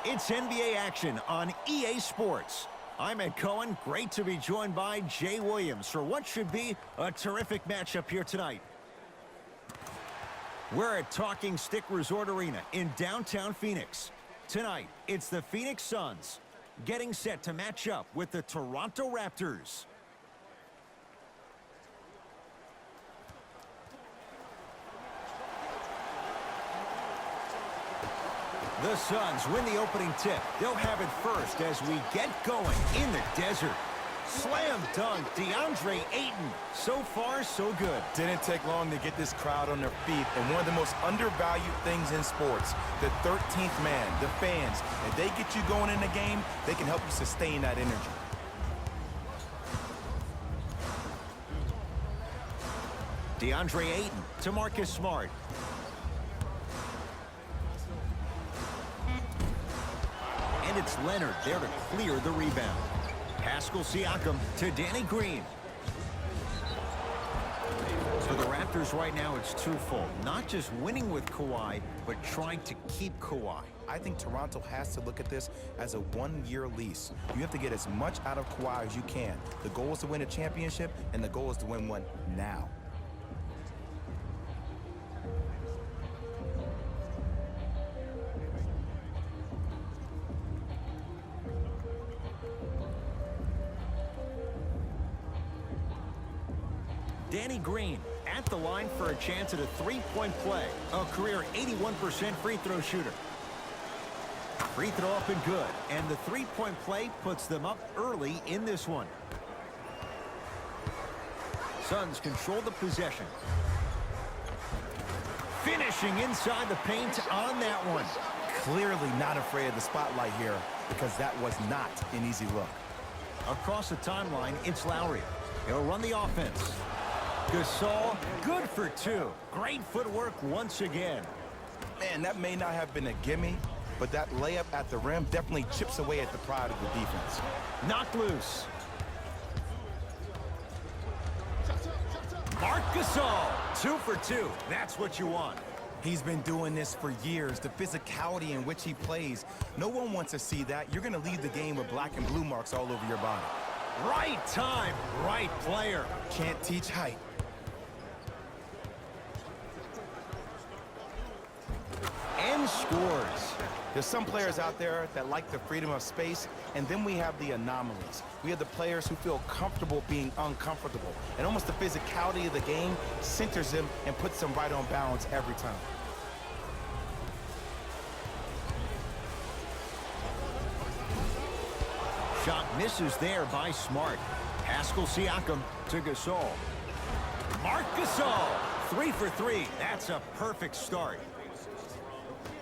It's NBA action on EA Sports. I'm Ed Cohen. Great to be joined by Jay Williams for what should be a terrific matchup here tonight. We're at Talking Stick Resort Arena in downtown Phoenix. Tonight, it's the Phoenix Suns getting set to match up with the Toronto Raptors. The Suns win the opening tip. They'll have it first as we get going in the desert. Slam dunk, DeAndre Ayton. So far, so good. Didn't take long to get this crowd on their feet, and one of the most undervalued things in sports, the 13th man, the fans. If they get you going in the game, they can help you sustain that energy. DeAndre Ayton to Marcus Smart. And it's Leonard there to clear the rebound. Pascal Siakam to Danny Green. For the Raptors right now, it's twofold. Not just winning with Kawhi, but trying to keep Kawhi. I think Toronto has to look at this as a one-year lease. You have to get as much out of Kawhi as you can. The goal is to win a championship, and the goal is to win one now. Danny Green at the line for a chance at a three-point play. A career 81% free throw shooter. Free throw up and good. And the three-point play puts them up early in this one. Suns control the possession. Finishing inside the paint on that one. Clearly not afraid of the spotlight here, because that was not an easy look. Across the timeline, it's Lowry. He'll run the offense. Gasol, good for two. Great footwork once again. Man, that may not have been a gimme, but that layup at the rim definitely chips away at the pride of the defense. Knocked loose. Marc Gasol, 2 for 2. That's what you want. He's been doing this for years. The physicality in which he plays, no one wants to see that. You're going to leave the game with black and blue marks all over your body. Right time, right player. Can't teach height. And scores. There's some players out there that like the freedom of space, and then we have the anomalies. We have the players who feel comfortable being uncomfortable, and almost the physicality of the game centers them and puts them right on balance every time. Shot misses there by Smart. Pascal Siakam to Gasol. Marc Gasol, 3 for 3. That's a perfect start.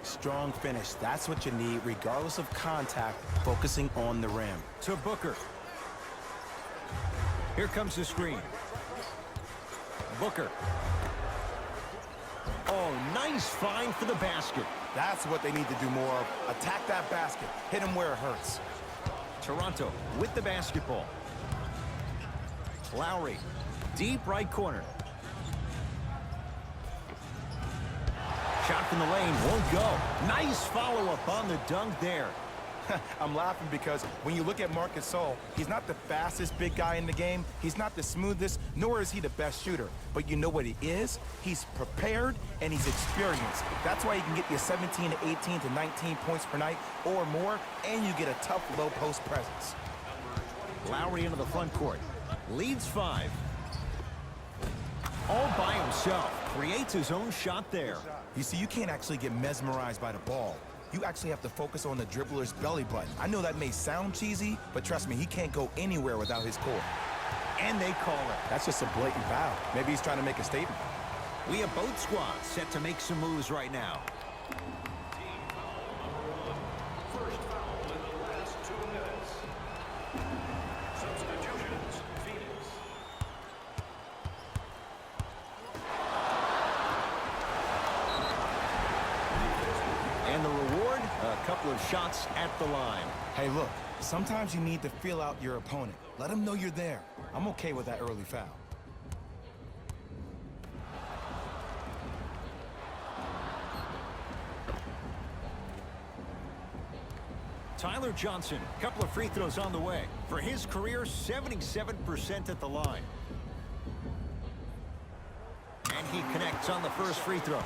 Strong finish. That's what you need, regardless of contact, focusing on the rim. To Booker. Here comes the screen. Booker. Oh, nice find for the basket. That's what they need to do more of. Attack that basket. Hit him where it hurts. Toronto with the basketball. Lowry, deep right corner. Shot from the lane, won't go. Nice follow-up on the dunk there. I'm laughing because when you look at Marc Gasol, he's not the fastest big guy in the game. He's not the smoothest, nor is he the best shooter. But you know what he is? He's prepared and he's experienced. That's why he can get you 17 to 18 to 19 points per night or more, and you get a tough low post presence. Lowry into the front court. Leads 5. All by himself. Creates his own shot there. You see, you can't actually get mesmerized by the ball. You actually have to focus on the dribbler's belly button. I know that may sound cheesy, but trust me, he can't go anywhere without his core. And they call it. That's just a blatant foul. Maybe he's trying to make a statement. We have both squads set to make some moves right now. First foul in the last 2 minutes. Substitutions, Phoenix. And the reward, a couple of shots at the line. Hey, look, sometimes you need to feel out your opponent. Let him know you're there. I'm okay with that early foul. Tyler Johnson, a couple of free throws on the way. For his career, 77% at the line. And he connects on the first free throw.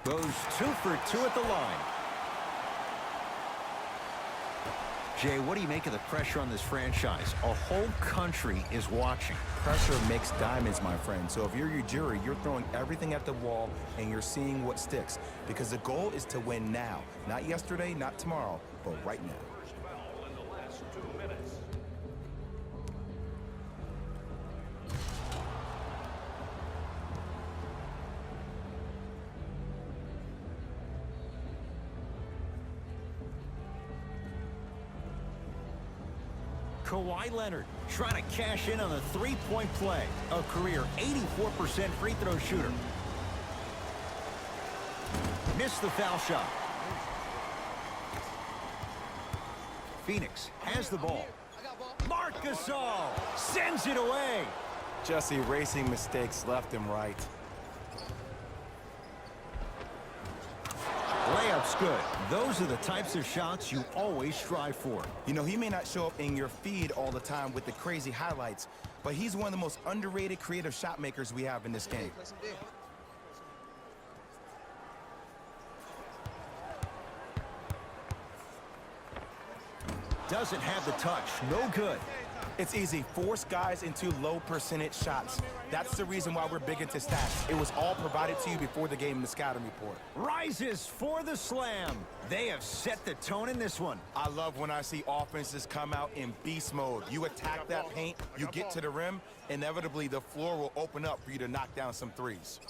Goes 2 for 2 at the line. Jay, what do you make of the pressure on this franchise? A whole country is watching. Pressure makes diamonds, my friend. So if you're Ujiri, you're throwing everything at the wall and you're seeing what sticks. Because the goal is to win now. Not yesterday, not tomorrow, but right now. First foul in the last 2 minutes. Kawhi Leonard trying to cash in on a three-point play. A career 84% free throw shooter. Missed the foul shot. Phoenix has the ball. Marc Gasol sends it away. Just erasing mistakes left and right. Layup's good. Those are the types of shots you always strive for. You know, he may not show up in your feed all the time with the crazy highlights, but he's one of the most underrated creative shot makers we have in this game. Doesn't have the touch. No good. It's easy. Force guys into low percentage shots. That's the reason why we're big into stats. It was all provided to you before the game in the scouting report. Rises for the slam. They have set the tone in this one. I love when I see offenses come out in beast mode. You attack that paint, you get to the rim, inevitably the floor will open up for you to knock down some threes.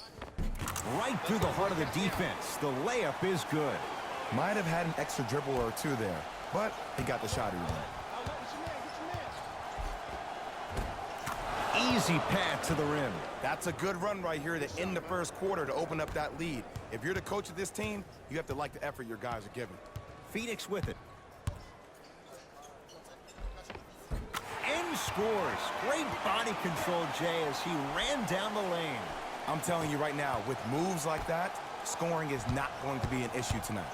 Right through the heart of the defense. The layup is good. Might have had an extra dribble or two there, but he got the shot he wanted. Easy path to the rim. That's a good run right here to end the first quarter to open up that lead. If you're the coach of this team, you have to like the effort your guys are giving. Phoenix with it. And scores. Great body control, Jay, as he ran down the lane. I'm telling you right now, with moves like that, scoring is not going to be an issue tonight.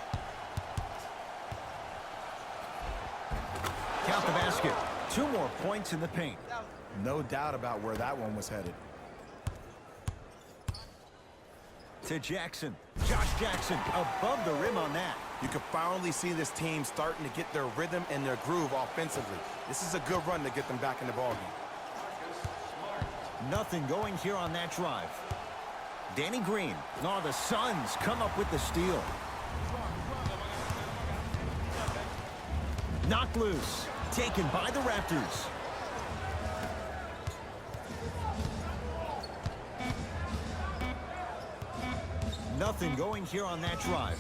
Count the basket. 2 more points in the paint. No doubt about where that one was headed. To Jackson. Josh Jackson above the rim on that. You can finally see this team starting to get their rhythm and their groove offensively. This is a good run to get them back in the ballgame. Nothing going here on that drive. Danny Green. No, the Suns come up with the steal. Knocked loose. Taken by the Raptors. Nothing going here on that drive.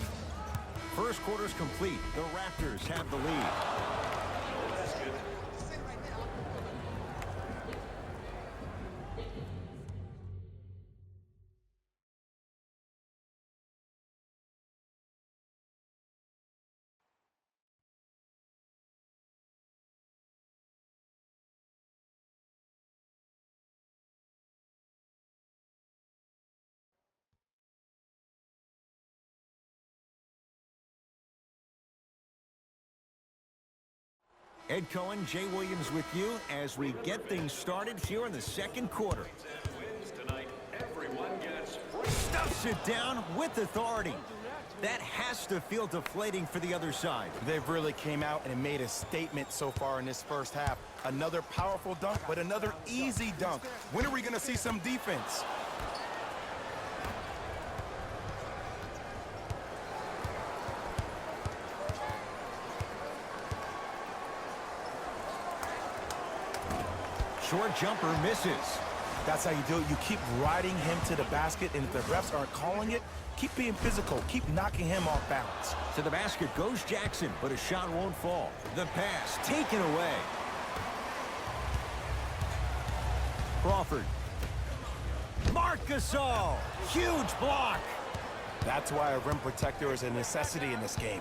First quarter's complete. The Raptors have the lead. Ed Cohen, Jay Williams with you as we get things started here in the second quarter. Stuffs it down with authority. That has to feel deflating for the other side. They've really came out and made a statement so far in this first half. Another powerful dunk, but another easy dunk. When are we going to see some defense? Short jumper misses. That's how you do it. You keep riding him to the basket, and if the refs aren't calling it, keep being physical. Keep knocking him off balance. To the basket goes Jackson, but a shot won't fall. The pass taken away. Crawford. Marc Gasol. Huge block. That's why a rim protector is a necessity in this game.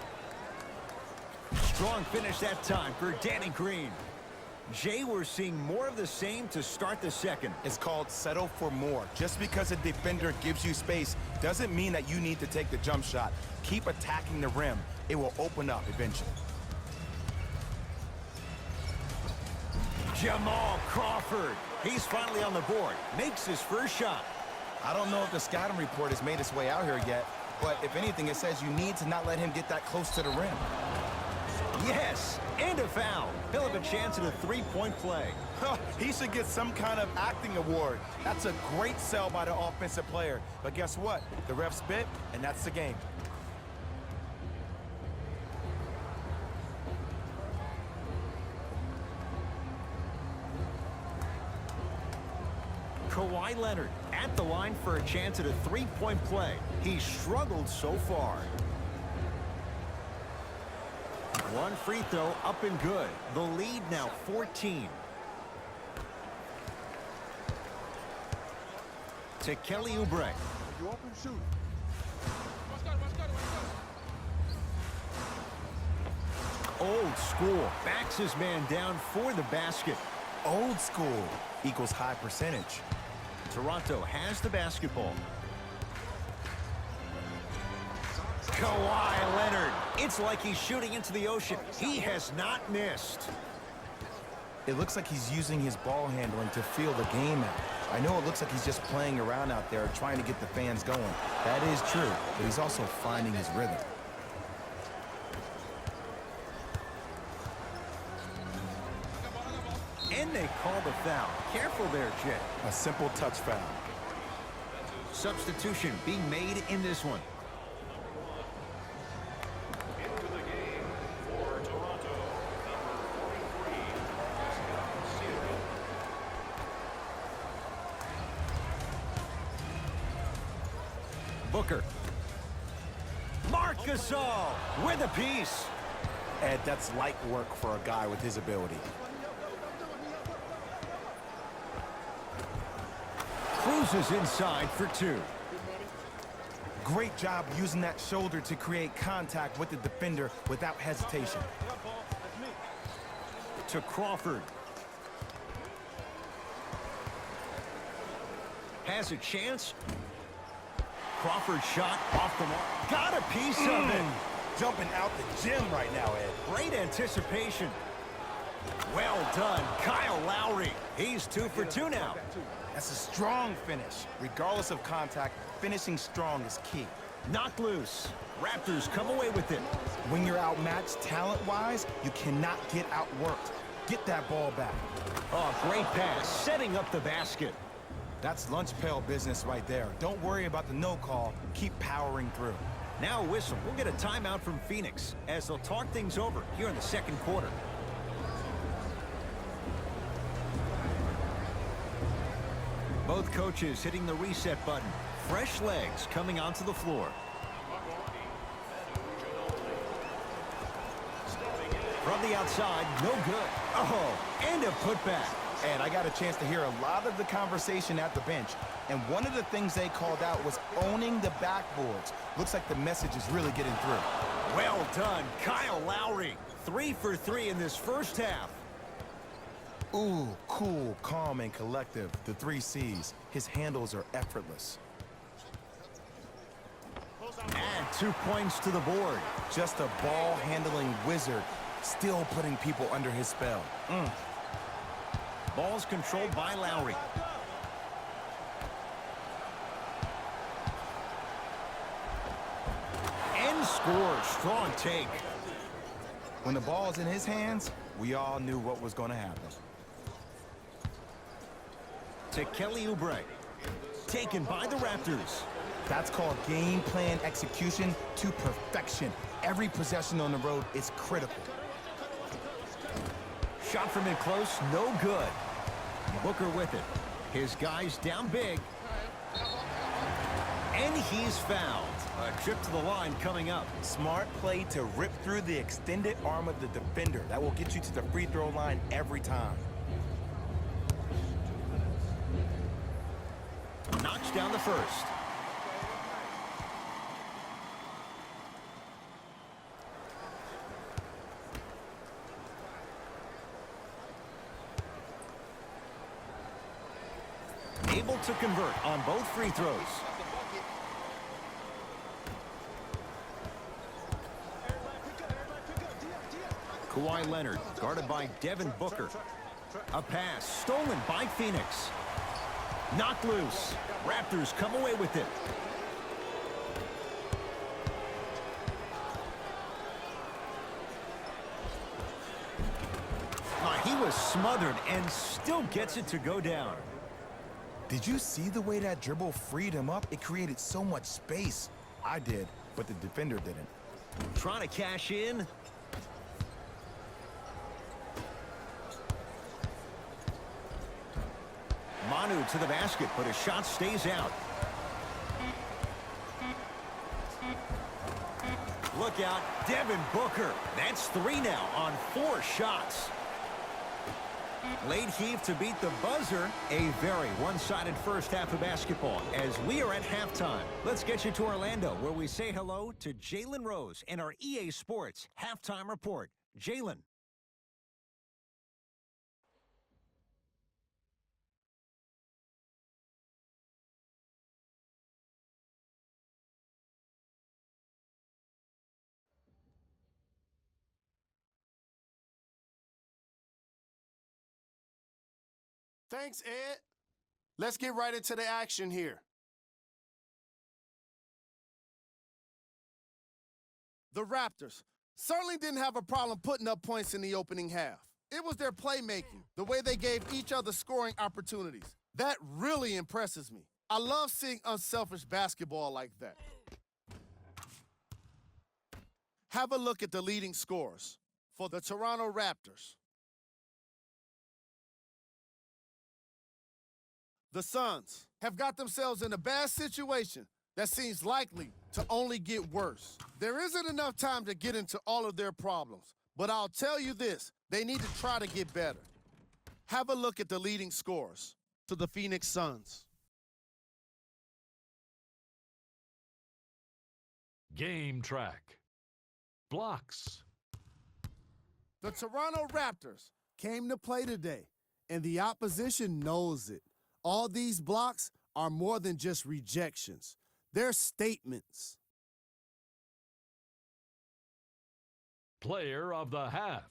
Strong finish that time for Danny Green. Jay, we're seeing more of the same to start the second. It's called settle for more. Just because a defender gives you space doesn't mean that you need to take the jump shot. Keep attacking the rim. It will open up eventually. Jamal Crawford. He's finally on the board. Makes his first shot. I don't know if the scouting report has made its way out here yet, but if anything, it says you need to not let him get that close to the rim. Yes, and a foul. He'll have a chance at a three-point play. He should get some kind of acting award. That's a great sell by the offensive player. But guess what? The ref spit, and that's the game. Kawhi Leonard at the line for a chance at a three-point play. He's struggled so far. One free throw up and good. The lead now 14. To Kelly Oubre. You open, shoot. Old school. Backs his man down for the basket. Old school equals high percentage. Toronto has the basketball. Kawhi Leonard. It's like he's shooting into the ocean. He has not missed. It looks like he's using his ball handling to feel the game out. I know it looks like he's just playing around out there trying to get the fans going. That is true, but he's also finding his rhythm. And they call the foul. Careful there, Jay. A simple touch foul. Substitution being made in this one. Into the game for Toronto, number 43, Steele. Booker. Marc Gasol with a piece. Ed, that's light work for a guy with his ability. Cruises inside for two. Great job using that shoulder to create contact with the defender without hesitation. To Crawford. Has a chance. Crawford shot off the mark. Got a piece of it. Jumping out the gym right now, Ed. Great anticipation. Well done, Kyle Lowry. He's 2 for 2 now. That's a strong finish. Regardless of contact, finishing strong is key. Knocked loose. Raptors come away with it. When you're outmatched talent-wise, you cannot get outworked. Get that ball back. Oh, great pass, setting up the basket. That's lunch pail business right there. Don't worry about the no call. Keep powering through. Now a whistle. We'll get a timeout from Phoenix as they'll talk things over here in the second quarter. Both coaches hitting the reset button. Fresh legs coming onto the floor. From the outside, no good. Oh, and a putback. And I got a chance to hear a lot of the conversation at the bench. And one of the things they called out was owning the backboards. Looks like the message is really getting through. Well done, Kyle Lowry. 3 for 3 in this first half. Ooh, cool, calm, and collective. The 3 C's. His handles are effortless. Add 2 points to the board. Just a ball-handling wizard, still putting people under his spell. Ball's controlled by Lowry. And scores. Strong take. When the ball's in his hands, we all knew what was going to happen. To Kelly Oubre. Taken by the Raptors. That's called game plan execution to perfection. Every possession on the road is critical. Shot from in close, no good. Booker with it. His guy's down big. And he's fouled. A trip to the line coming up. Smart play to rip through the extended arm of the defender. That will get you to the free throw line every time. Knocks down the first. able to convert on both free throws. Kawhi Leonard, guarded by Devin Booker. A pass stolen by Phoenix. Knocked loose. Raptors come away with it. He was smothered and still gets it to go down. Did you see the way that dribble freed him up? It created so much space. I did, but the defender didn't. Trying to cash in. Manu to the basket, but his shot stays out. Look out, Devin Booker. That's 3 now on 4 shots. Late heave to beat the buzzer. A very one-sided first half of basketball as we are at halftime. Let's get you to Orlando, where we say hello to Jalen Rose and our EA Sports halftime report. Jalen. Thanks, Ed. Let's get right into the action here. The Raptors certainly didn't have a problem putting up points in the opening half. It was their playmaking, the way they gave each other scoring opportunities. That really impresses me. I love seeing unselfish basketball like that. Have a look at the leading scorers for the Toronto Raptors. The Suns have got themselves in a bad situation that seems likely to only get worse. There isn't enough time to get into all of their problems, but I'll tell you this, they need to try to get better. Have a look at the leading scorers to the Phoenix Suns. Game track. Blocks. The Toronto Raptors came to play today, and the opposition knows it. All these blocks are more than just rejections. They're statements. Player of the half.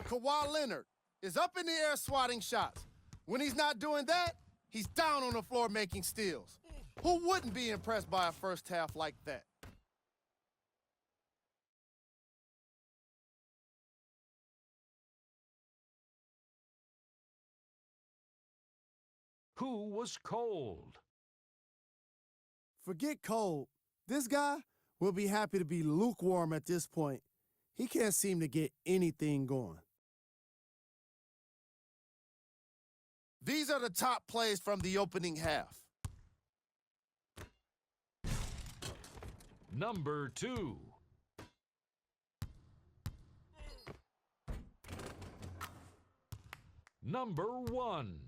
Kawhi Leonard is up in the air swatting shots. When he's not doing that, he's down on the floor making steals. Who wouldn't be impressed by a first half like that? Who was cold? Forget cold. This guy will be happy to be lukewarm at this point. He can't seem to get anything going. These are the top plays from the opening half. Number 2. Number 1.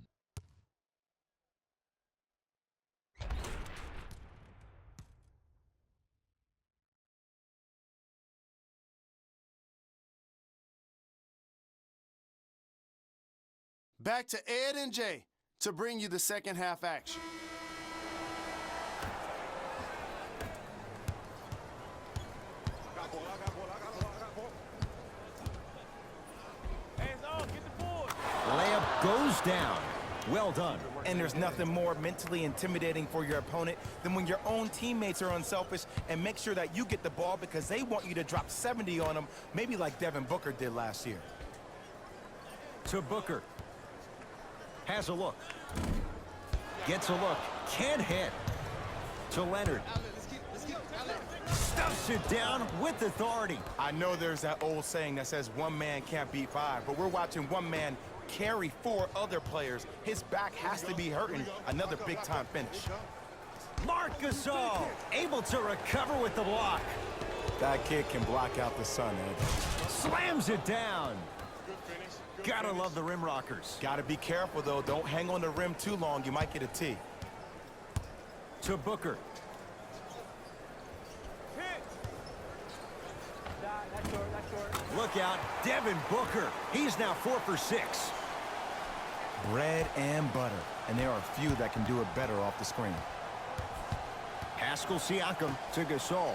Back to Ed and Jay to bring you the second half action. Layup goes down. Well done. And there's nothing more mentally intimidating for your opponent than when your own teammates are unselfish and make sure that you get the ball because they want you to drop 70 on them, maybe like Devin Booker did last year. To Booker. Has a look. Gets a look. Can't hit. To Leonard. Stuffs it down with authority. I know there's that old saying that says one man can't beat 5, but we're watching one man carry 4 other players. His back has to be hurting. Another big-time finish. Marc Gasol able to recover with the block. That kid can block out the sun, Ed. Slams it down. Gotta love the rim rockers. Gotta be careful, though. Don't hang on the rim too long. You might get a T. To Booker. Look out, Devin Booker. He's now 4 for 6. bread and butter, and there are few that can do it better off the screen. Pascal Siakam to Gasol.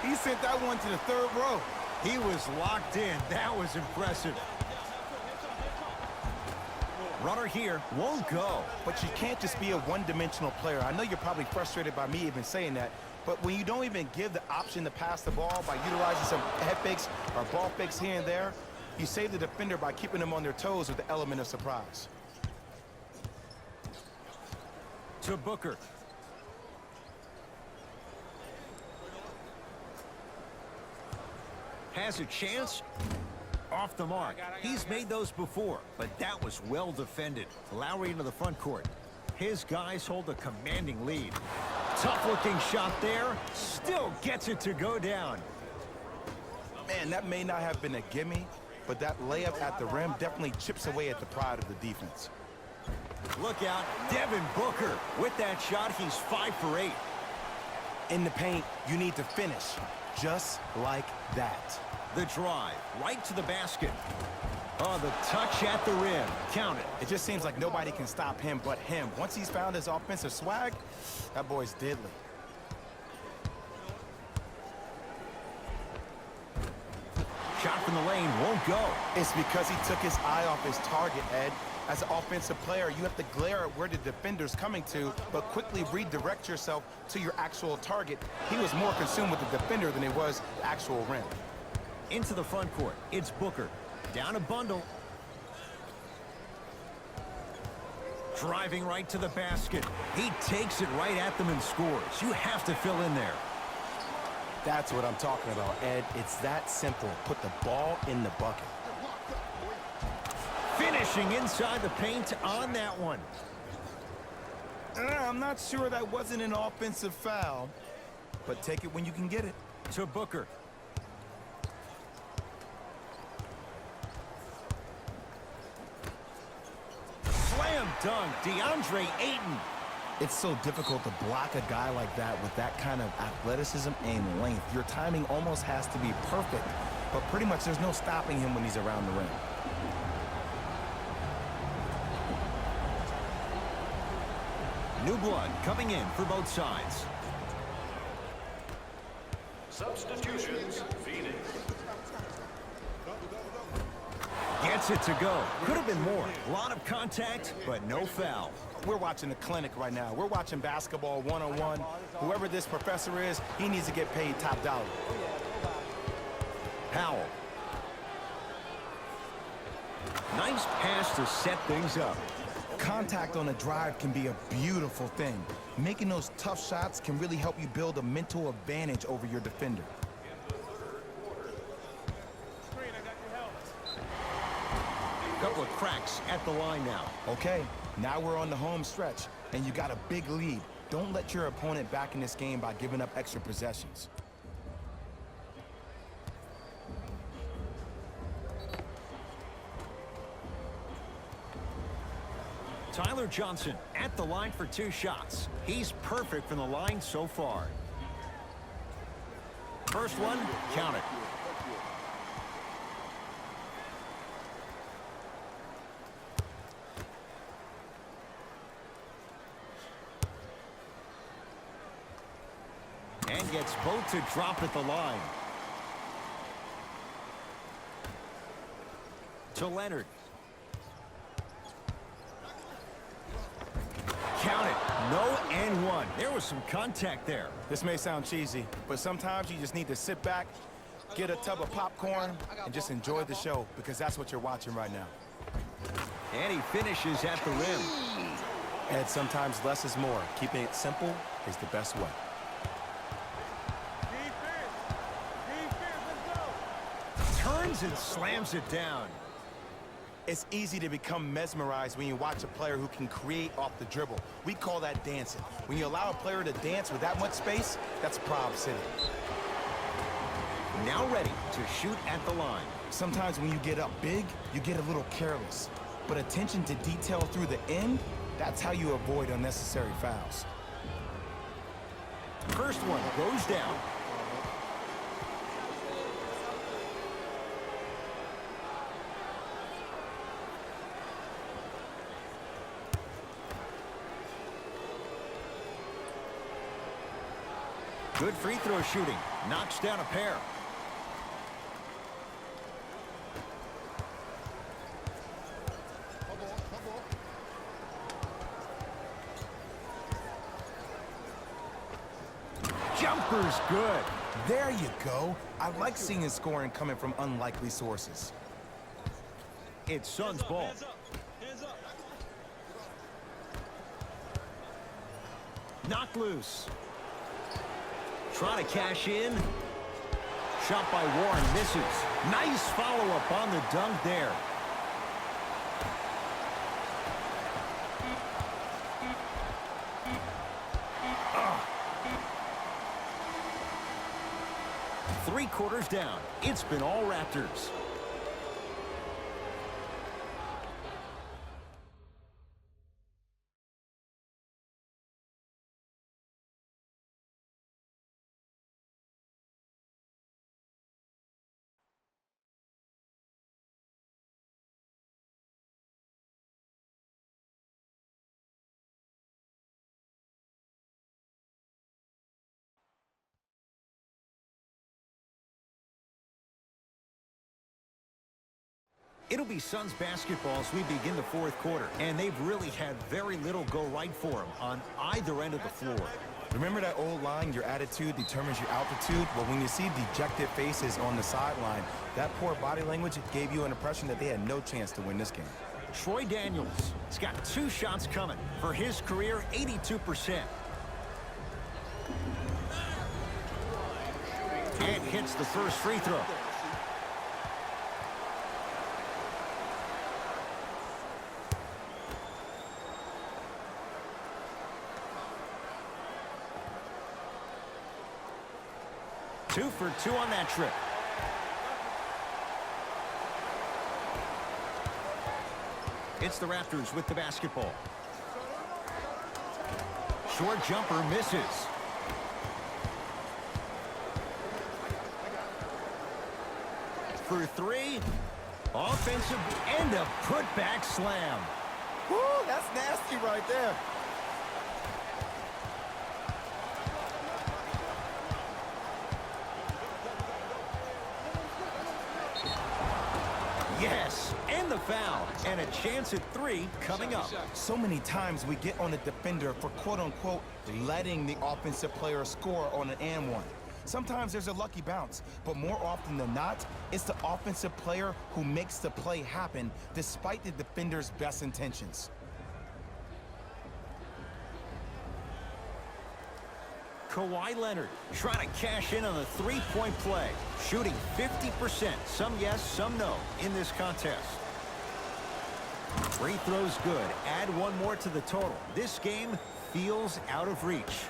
He sent that one to the third row. He was locked in. That was impressive. Runner here won't go. But you can't just be a one-dimensional player. I know you're probably frustrated by me even saying that, but when you don't even give the option to pass the ball by utilizing some head fakes or ball fakes here and there, you save the defender by keeping them on their toes with the element of surprise. To Booker. Has a chance. Off the mark. He's made those before, but that was well defended. Lowry into the front court. His guys hold a commanding lead. Tough-looking shot there. Still gets it to go down. Man, that may not have been a gimme, but that layup at the rim definitely chips away at the pride of the defense. Look out, Devin Booker. With that shot, he's 5 for 8. In the paint, you need to finish just like that. The drive, right to the basket. Oh, the touch at the rim. Count it. It just seems like nobody can stop him but him. Once he's found his offensive swag, that boy's deadly. Shot from the lane won't go. It's because he took his eye off his target, Ed. As an offensive player, you have to glare at where the defender's coming to, but quickly redirect yourself to your actual target. He was more consumed with the defender than he was the actual rim. Into the front court. It's Booker. Down a bundle. Driving right to the basket. He takes it right at them and scores. You have to fill in there. That's what I'm talking about, Ed. It's that simple. Put the ball in the bucket. Finishing inside the paint on that one. I'm not sure that wasn't an offensive foul, but take it when you can get it. To Booker. Slam dunk, DeAndre Ayton. It's so difficult to block a guy like that with that kind of athleticism and length. Your timing almost has to be perfect, but pretty much there's no stopping him when he's around the rim. New blood coming in for both sides. Substitutions, Phoenix. Gets it to go. Could have been more. A lot of contact, but no foul. We're watching a clinic right now. We're watching basketball one-on-one. Whoever this professor is, he needs to get paid top dollar. Powell. Nice pass to set things up. Contact on a drive can be a beautiful thing. Making those tough shots can really help you build a mental advantage over your defender. Couple of cracks at the line now. Okay, now we're on the home stretch, and you got a big lead. Don't let your opponent back in this game by giving up extra possessions. Tyler Johnson at the line for 2 shots. He's perfect from the line so far. First one, count it. And gets both to drop at the line. To Leonard. Count it. No and one. There was some contact there. This may sound cheesy, but sometimes you just need to sit back, get a tub of popcorn, and just enjoy the show, because that's what you're watching right now. And he finishes at the rim. And sometimes less is more. Keeping it simple is the best way. Turns and slams it down. It's easy to become mesmerized when you watch a player who can create off the dribble. We call that dancing. When you allow a player to dance with that much space, that's Prob City. Now ready to shoot at the line. Sometimes when you get up big, you get a little careless. But attention to detail through the end, that's how you avoid unnecessary fouls. First one goes down. Good free throw shooting. Knocks down a pair. Jumper's good. There you go. I like seeing his scoring coming from unlikely sources. It's Suns ball. Knocked loose. Trying to cash in. Shot by Warren misses. Nice follow-up on the dunk there. Three quarters down. It's been all Raptors. It'll be Suns basketball as we begin the fourth quarter, and they've really had very little go right for them on either end of the floor. Remember that old line, your attitude determines your altitude? Well, when you see dejected faces on the sideline, that poor body language gave you an impression that they had no chance to win this game. Troy Daniels has got 2 shots coming. For his career, 82%. And hits the first free throw. Two for 2 on that trip. It's the Raptors with the basketball. Short jumper misses. For 3. Offensive and a putback slam. Woo, that's nasty right there. Yes, and the foul, and a chance at 3 coming up. So many times we get on the defender for quote-unquote letting the offensive player score on an and one. Sometimes there's a lucky bounce, but more often than not, it's the offensive player who makes the play happen despite the defender's best intentions. Kawhi Leonard trying to cash in on the three-point play. Shooting 50%. Some yes, some no in this contest. Free throws good. Add 1 more to the total. This game feels out of reach.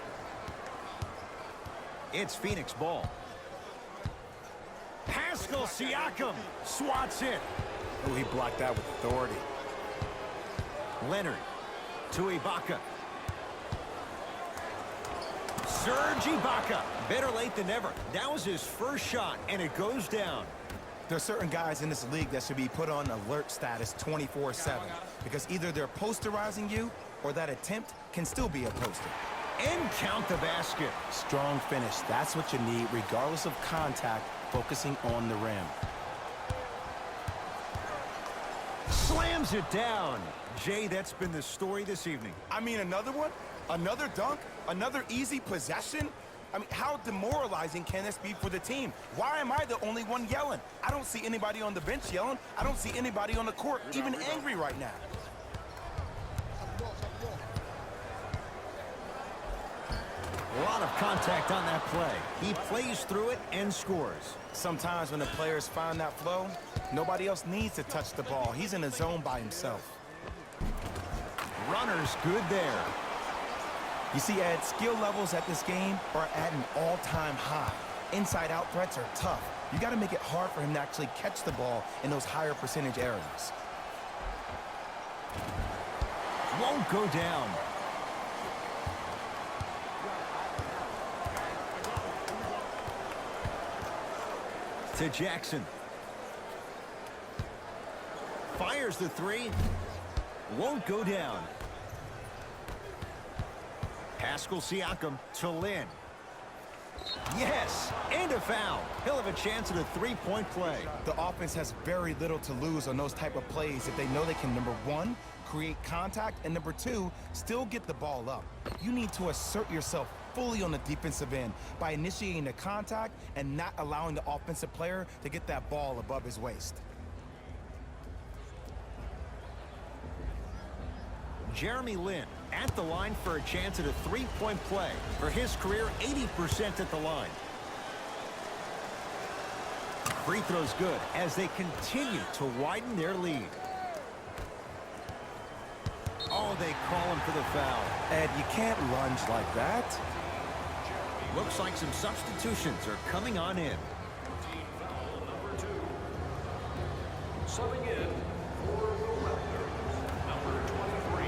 It's Phoenix ball. Pascal Siakam swats it. Oh, he blocked that with authority. Leonard to Ibaka. Serge Ibaka. Better late than never. That was his first shot, and it goes down. There are certain guys in this league that should be put on alert status 24/7 because either they're posterizing you or that attempt can still be a poster. And count the basket. Strong finish. That's what you need regardless of contact, focusing on the rim. Slams it down. Jay, that's been the story this evening. I mean, another one? Another dunk? Another easy possession? I mean, how demoralizing can this be for the team? Why am I the only one yelling? I don't see anybody on the bench yelling. I don't see anybody on the court even angry right now. A lot of contact on that play. He plays through it and scores. Sometimes when the players find that flow, nobody else needs to touch the ball. He's in a zone by himself. Runner's good there. You see, Ed, skill levels at this game are at an all-time high. Inside-out threats are tough. You got to make it hard for him to actually catch the ball in those higher percentage areas. Won't go down. To Jackson. Fires the 3. Won't go down. Pascal Siakam to Lin. Yes, and a foul. He'll have a chance at a three-point play. The offense has very little to lose on those type of plays if they know they can, number one, create contact, and number two, still get the ball up. You need to assert yourself fully on the defensive end by initiating the contact and not allowing the offensive player to get that ball above his waist. Jeremy Lin at the line for a chance at a three-point play. For his career, 80% at the line. Free throw's good as they continue to widen their lead. Oh, they call him for the foul. Ed, you can't lunge like that. Looks like some substitutions are coming on in. Team foul number 2. Subbing in for the Raptors, number 23.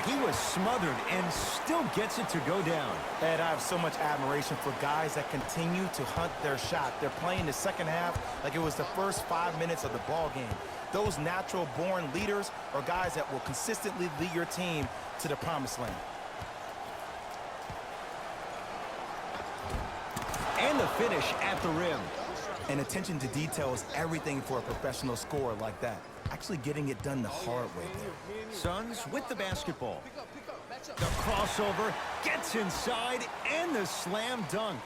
He was smothered and still gets it to go down. Ed, I have so much admiration for guys that continue to hunt their shot. They're playing the second half like it was the first 5 minutes of the ball game. Those natural-born leaders are guys that will consistently lead your team to the promised land. And the finish at the rim. And attention to detail is everything for a professional scorer like that. Actually getting it done the hard way there. Suns with the basketball. The crossover gets inside and the slam dunk.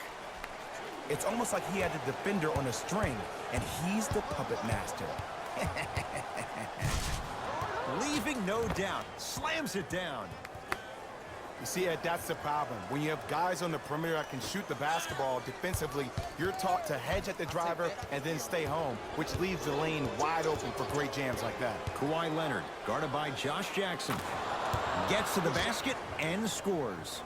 It's almost like he had the defender on a string, and he's the puppet master. Leaving no doubt. Slams it down. You see, Ed, that's the problem. When you have guys on the perimeter that can shoot the basketball defensively, you're taught to hedge at the driver and then stay home, which leaves the lane wide open for great jams like that. Kawhi Leonard, guarded by Josh Jackson. Gets to the basket and scores.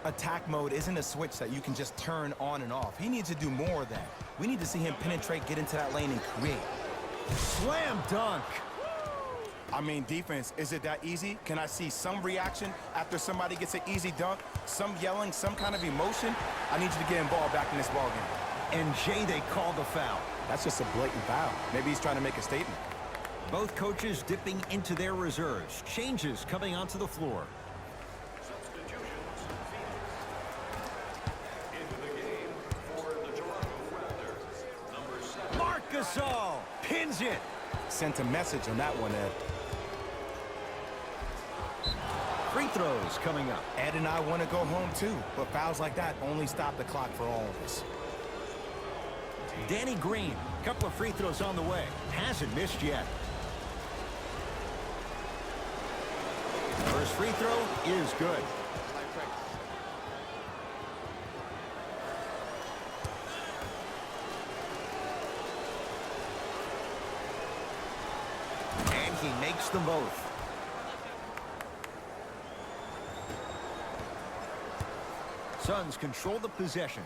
Attack mode isn't a switch that you can just turn on and off. He needs to do more of that. We need to see him penetrate, get into that lane, and create. Slam dunk. I mean, defense, is it that easy? Can I see some reaction after somebody gets an easy dunk? Some yelling, some kind of emotion? I need you to get involved back in this ballgame. And Jay, they call the foul. That's just a blatant foul. Maybe he's trying to make a statement. Both coaches dipping into their reserves. Changes coming onto the floor. Substitutions. Into the game for the Toronto Raptors, number 7. Marc Gasol pins it. Sent a message on that one, Ed. Free throws coming up. Ed and I want to go home too, but fouls like that only stop the clock for all of us. Danny Green, couple of free throws on the way. Hasn't missed yet. First free throw is good. And he makes them both. Suns control the possession.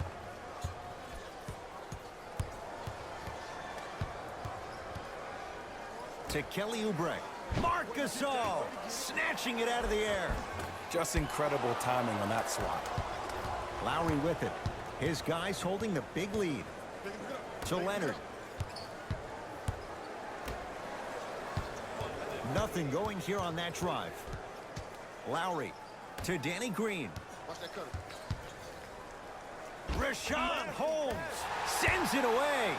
To Kelly Oubre. Marc Gasol snatching it out of the air. Just incredible timing on that swat. Lowry with it. His guys holding the big lead. To Leonard. Nothing going here on that drive. Lowry to Danny Green. Rashawn Holmes sends it away.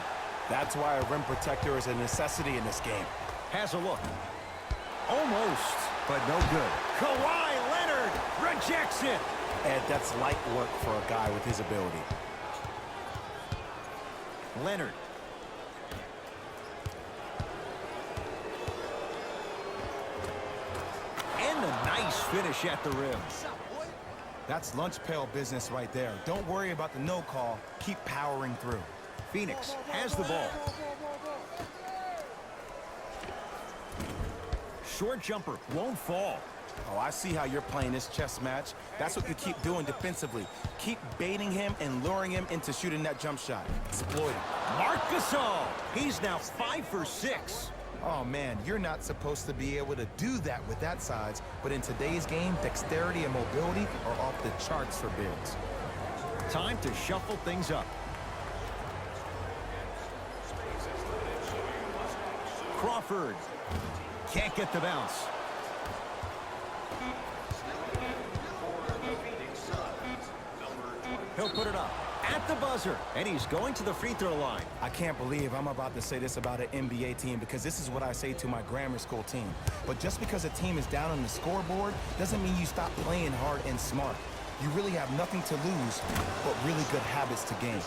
That's why a rim protector is a necessity in this game. Has a look. Almost, but no good. Kawhi Leonard rejects it. Ed, that's light work for a guy with his ability. Leonard. And a nice finish at the rim. That's lunch pail business right there. Don't worry about the no call. Keep powering through. Phoenix has the ball. Short jumper won't fall. Oh, I see how you're playing this chess match. That's what you keep doing defensively. Keep baiting him and luring him into shooting that jump shot. Exploit him. Marc Gasol. He's now 5 for 6. Oh, man, you're not supposed to be able to do that with that size, but in today's game, dexterity and mobility are off the charts for bigs. Time to shuffle things up. Crawford Can't get the bounce. He'll put it up at the buzzer, and he's going to the free throw line. I can't believe I'm about to say this about an NBA team because this is what I say to my grammar school team. But just because a team is down on the scoreboard doesn't mean you stop playing hard and smart. You really have nothing to lose but really good habits to gain.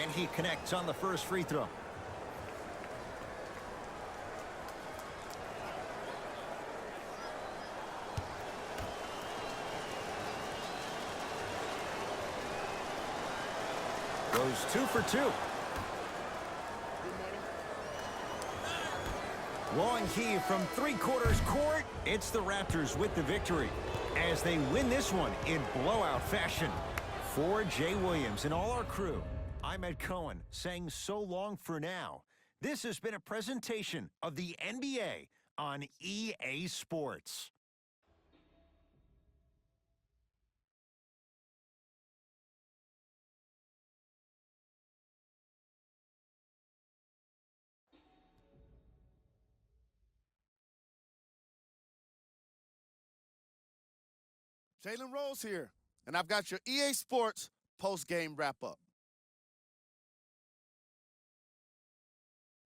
And he connects on the first free throw. Goes 2 for 2. Long heave from three-quarters court. It's the Raptors with the victory as they win this one in blowout fashion. For Jay Williams and all our crew, I'm Ed Cohen saying so long for now. This has been a presentation of the NBA on EA Sports. Jalen Rose here, and I've got your EA Sports post-game wrap-up.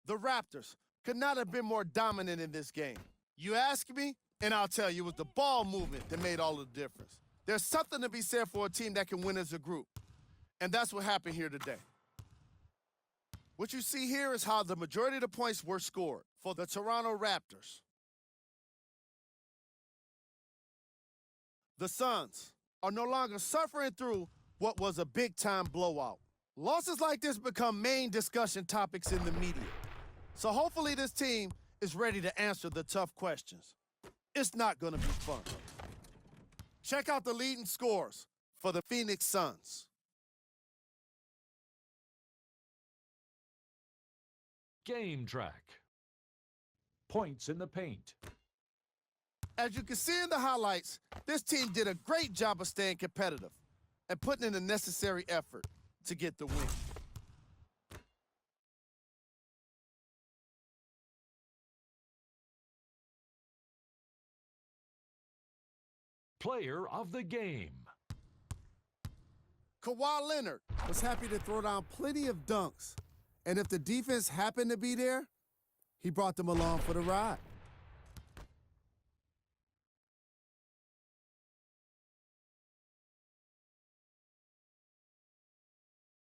The Raptors could not have been more dominant in this game. You ask me, and I'll tell you, it was the ball movement that made all the difference. There's something to be said for a team that can win as a group, and that's what happened here today. What you see here is how the majority of the points were scored for the Toronto Raptors. The Suns are no longer suffering through what was a big-time blowout. Losses like this become main discussion topics in the media. So hopefully this team is ready to answer the tough questions. It's not going to be fun. Check out the leading scores for the Phoenix Suns. Game track. Points in the paint. As you can see in the highlights, this team did a great job of staying competitive and putting in the necessary effort to get the win. Player of the game. Kawhi Leonard was happy to throw down plenty of dunks. And if the defense happened to be there, he brought them along for the ride.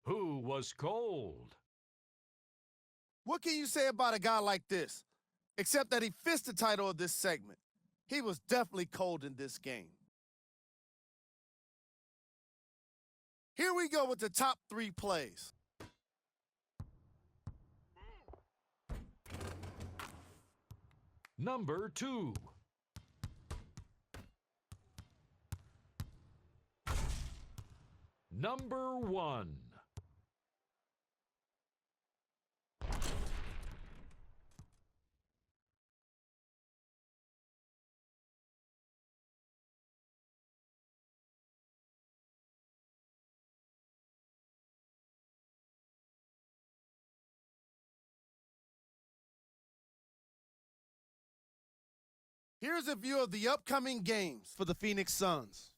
Who was cold? What can you say about a guy like this, except that he fits the title of this segment? He was definitely cold in this game. Here we go with the top 3 plays. Number 2. Number 1. Here's a view of the upcoming games for the Phoenix Suns.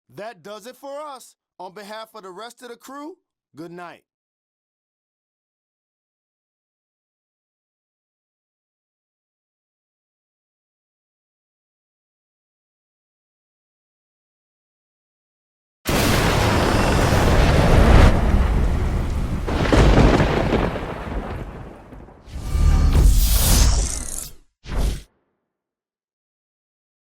That does it for us. On behalf of the rest of the crew, good night.